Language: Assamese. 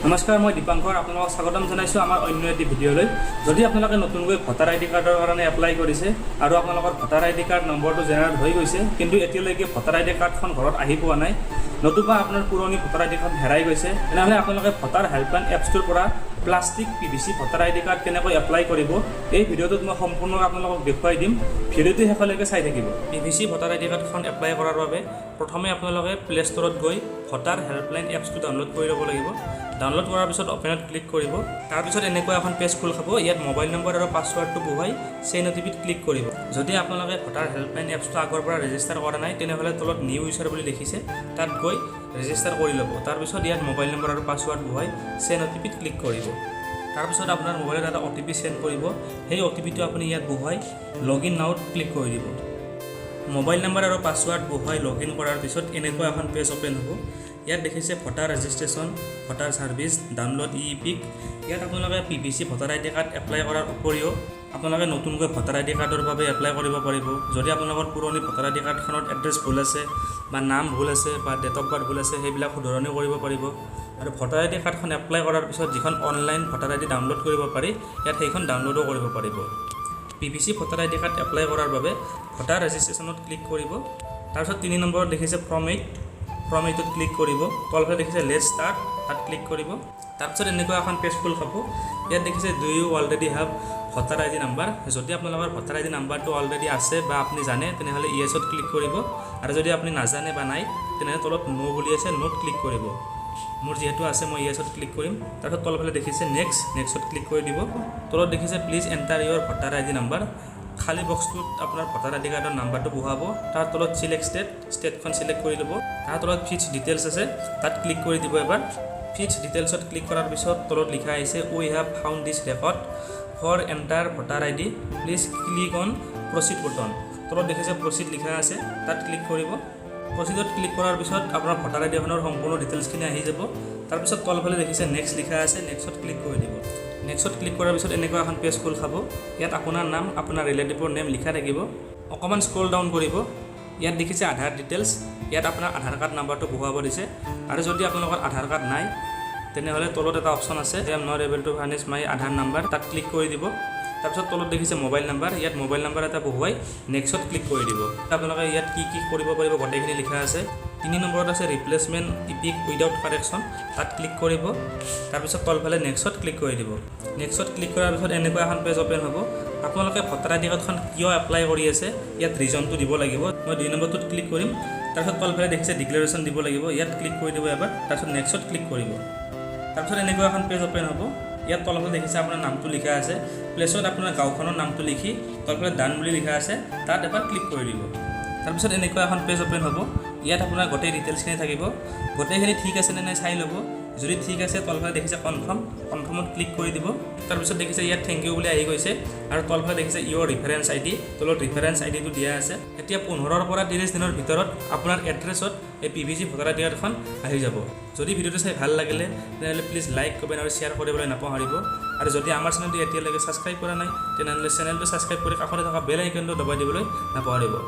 নমস্কাৰ, মই দীপাংকৰ আপোনালোকক স্বাগতম জনাইছোঁ আমাৰ অন্য এটি ভিডিঅ'লৈ। যদি আপোনালোকে নতুনকৈ ভোটাৰ আইডি কাৰ্ডৰ কাৰণে এপ্লাই কৰিছে আৰু আপোনালোকৰ ভোটাৰ আইডি কাৰ্ড নম্বৰটো জেনেৰেট হৈ গৈছে, কিন্তু এতিয়ালৈকে ভোটাৰ আইডি কাৰ্ডখন ঘৰত আহি পোৱা নাই, নতুবা আপোনাৰ পুৰণি ভোটাৰ আইডি কাৰ্ড হেৰাই গৈছে, তেনেহ'লে আপোনালোকে ভোটাৰ হেল্পলাইন এপছটোৰ পৰা plastic PVC voter ID card কেনেকৈ এপ্লাই কৰিব, এই ভিডিঅ'টোত মই সম্পূৰ্ণ আপোনালোকক দেখুৱাই দিম। ভিডিঅ'টো শেষলৈকে চাই থাকিব। PVC ভোটাৰ আইডি কাৰ্ডখন এপ্লাই কৰাৰ বাবে প্ৰথমে আপোনালোকে প্লে ষ্ট'ৰত গৈ ভোটাৰ হেল্পলাইন এপছটো ডাউনলোড কৰি ল'ব লাগিব। ডাউনলোড কৰাৰ পিছত অপেনত ক্লিক কৰিব। তাৰপিছত এনেকুৱা এখন পেজ খোল খাব। ইয়াত মোবাইল নম্বৰ আৰু পাছৱাৰ্ডটো বহুৱাই চেইন OTPত ক্লিক কৰিব। যদি আপোনালোকে ভোটাৰ হেল্পলাইন এপছটো আগৰ পৰা ৰেজিষ্টাৰ কৰা নাই, তেনেহ'লে তলত নিউ ইউজাৰ বুলি লিখিছে, তাত গৈ ৰেজিষ্টাৰ কৰি ল'ব। তাৰপিছত ইয়াত মোবাইল নম্বৰ আৰু পাছৱাৰ্ড বহুৱাই চেইন OTPত ক্লিক কৰিব। তাৰপিছত আপোনাৰ মোবাইলত এটা OTP চেণ্ড কৰিব। সেই OTPটো আপুনি ইয়াত বহুৱাই লগইন নাওত ক্লিক কৰি দিব। মোবাইল নম্বৰ আৰু পাছৱাৰ্ড বহুৱাই লগইন কৰাৰ পিছত এনেকুৱা এখন পেজ অ'পেন হ'ব। ইয়াত দেখিছে voter registration, voter service, download EPIC. ইয়াত আপোনালোকে PVC voter ID card apply কৰাৰ উপৰিও আপোনালোকে নতুনকৈ ভোটাৰ আইডি কাৰ্ডৰ বাবে এপ্লাই কৰিব পাৰিব। যদি আপোনালোকৰ পুৰণি ভোটাৰ আইডি কাৰ্ডখনত এড্ৰেছ ভুল আছে বা নাম ভুল আছে বা ডেট অফ বাৰ্থ ভুল আছে, সেইবিলাক শুধৰণি কৰিব পাৰিব। আৰু ভোটাৰ আইডি কাৰ্ডখন এপ্লাই কৰাৰ পিছত যিখন অনলাইন ভোটাৰ আইডি ডাউনলোড কৰিব পাৰি, ইয়াত সেইখন ডাউনলোডো কৰিব পাৰিব। PVC voter ID card apply কৰাৰ বাবে ভোটাৰ ৰেজিষ্ট্ৰেশ্যনত ক্লিক কৰিব। তাৰপিছত 3 নম্বৰত দেখিছে ফৰ্ম 8ত ক্লিক কৰিব। তলফালে দেখিছে লেটছ ষ্টাৰ্ট, তাত ক্লিক কৰিব। তাৰপিছত এনেকুৱা এখন পেজ খোল খাব। ইয়াত দেখিছে do you already have voter ID number. যদি আপোনালোকৰ ভোটাৰ আইডি নাম্বাৰটো অলৰেডি আছে বা আপুনি জানে, তেনেহ'লে ইয়েছত ক্লিক কৰিব। আৰু যদি আপুনি নাজানে বা নাই, তেনেহ'লে তলত ন' বুলি আছে, ন'ত ক্লিক কৰিব। মোৰ যিহেতু আছে, মই ইয়েছত ক্লিক কৰিম। তাৰপিছত তলফালে দেখিছে নেক্সট ক্লিক কৰি দিব। তলত দেখিছে please enter your voter ID number. খালী বক্সটোত আপোনাৰ ভোটাৰ আইডি কাৰ্ডৰ নাম্বাৰটো বহুৱাব। তাৰ তলত চিলেক্ট ষ্টেটখন চিলেক্ট কৰি ল'ব। তাৰ তলত ফিচ ডিটেইলছ আছে, তাত ক্লিক কৰি দিব এবাৰ। ফিচ ডিটেইলছত ক্লিক কৰাৰ পিছত তলত লিখা আহিছে we have found this record for enter voter ID, please click on proceed button. তলত দেখিছে প্ৰচিড লিখা আছে, তাত ক্লিক কৰিব। প্ৰচিডত ক্লিক কৰাৰ পিছত আপোনাৰ ভোটাৰ আইডিখনৰ সম্পূৰ্ণ ডিটেইলছখিনি আহি যাব। তাৰপিছত তলফালে দেখিছে নেক্সট লিখা আছে, নেক্সটত ক্লিক কৰি দিব। নেক্সটত ক্লিক কৰাৰ পিছত এনেকুৱা এখন পেজ খোল খাব। ইয়াত আপোনাৰ নাম, আপোনাৰ ৰিলেটিভৰ নেম লিখা থাকিব। অকণমান স্ক্ৰল ডাউন কৰিব। ইয়াত দেখিছে আধাৰ ডিটেইলছ। ইয়াত আপোনাৰ আধাৰ কাৰ্ড নাম্বাৰটো বহুৱাব দিছে। আৰু যদি আপোনালোকৰ আধাৰ কাৰ্ড নাই, তেনেহ'লে তলত এটা অপশ্যন আছে I am not able to furnish my Aadhaar number, তাত ক্লিক কৰি দিব। তাৰপিছত তলত দেখিছে মোবাইল নাম্বাৰ। ইয়াত মোবাইল নাম্বাৰ এটা বহুৱাই নেক্সটত ক্লিক কৰি দিব। আপোনালোকে ইয়াত কি কৰিব পাৰিব গোটেইখিনি লিখা আছে। 3 নম্বৰত আছে ৰিপ্লেচমেণ্ট ইপিক উইদাউট কাৰেকশ্যন, তাত ক্লিক কৰিব। তাৰপিছত তলফালে নেক্সটত ক্লিক কৰি দিব। নেক্সটত ক্লিক কৰাৰ পিছত এনেকুৱা এখন পেজ অ'পেন হ'ব। আপোনালোকে ভোটাৰ আইডি কাৰ্ডখন কিয় এপ্লাই কৰি আছে, ইয়াত ৰিজনটো দিব লাগিব। মই 2 নম্বৰটোত ক্লিক কৰিম। তাৰপিছত তলফালে দেখিছে ডিক্লেৰেশ্যন দিব লাগিব, ইয়াত ক্লিক কৰি দিব এবাৰ। তাৰপিছত নেক্সটত ক্লিক কৰিব। তাৰপিছত এনেকুৱা এখন পেজ অ'পেন হ'ব। ইয়াত তলফালে দেখিছে আপোনাৰ নামটো লিখা আছে। প্লেছত আপোনাৰ গাঁওখনৰ নামটো লিখি তলফালে ডান বুলি লিখা আছে, তাত এবাৰ ক্লিক কৰি দিব। তাৰপিছত এনেকুৱা এখন পেজ অ'পেন হ'ব। ইয়াত আপোনাৰ গোটেই ডিটেইলছখিনি থাকিব। গোটেইখিনি ঠিক আছে নে নাই চাই ল'ব। যদি ঠিক আছে, তলফালে দেখিছে কনফাৰ্মত ক্লিক কৰি দিব। তাৰপিছত দেখিছে ইয়াত থেংক ইউ বুলি আহি গৈছে। আৰু তলফালে দেখিছে ইয়ৰ ৰিফাৰেঞ্চ ID, তলত ৰিফাৰেঞ্চ IDটো দিয়া আছে। এতিয়া 15 পৰা 30 দিনৰ ভিতৰত আপোনাৰ এড্ৰেছত এই PVC ভোটাৰ আইডি কাৰ্ডখন আহি যাব। যদি ভিডিঅ'টো চাই ভাল লাগিলে, তেনেহ'লে প্লিজ লাইক, কমেণ্ট আৰু শ্বেয়াৰ কৰিবলৈ নাপাহৰিব। আৰু যদি আমাৰ চেনেলটো এতিয়ালৈকে ছাবস্ক্ৰাইব কৰা নাই, তেনেহ'লে চেনেলটো ছাবস্ক্ৰাইব কৰি কাষতে থকা বেল আইকনটো দবাই দিবলৈ নাপাহৰিব।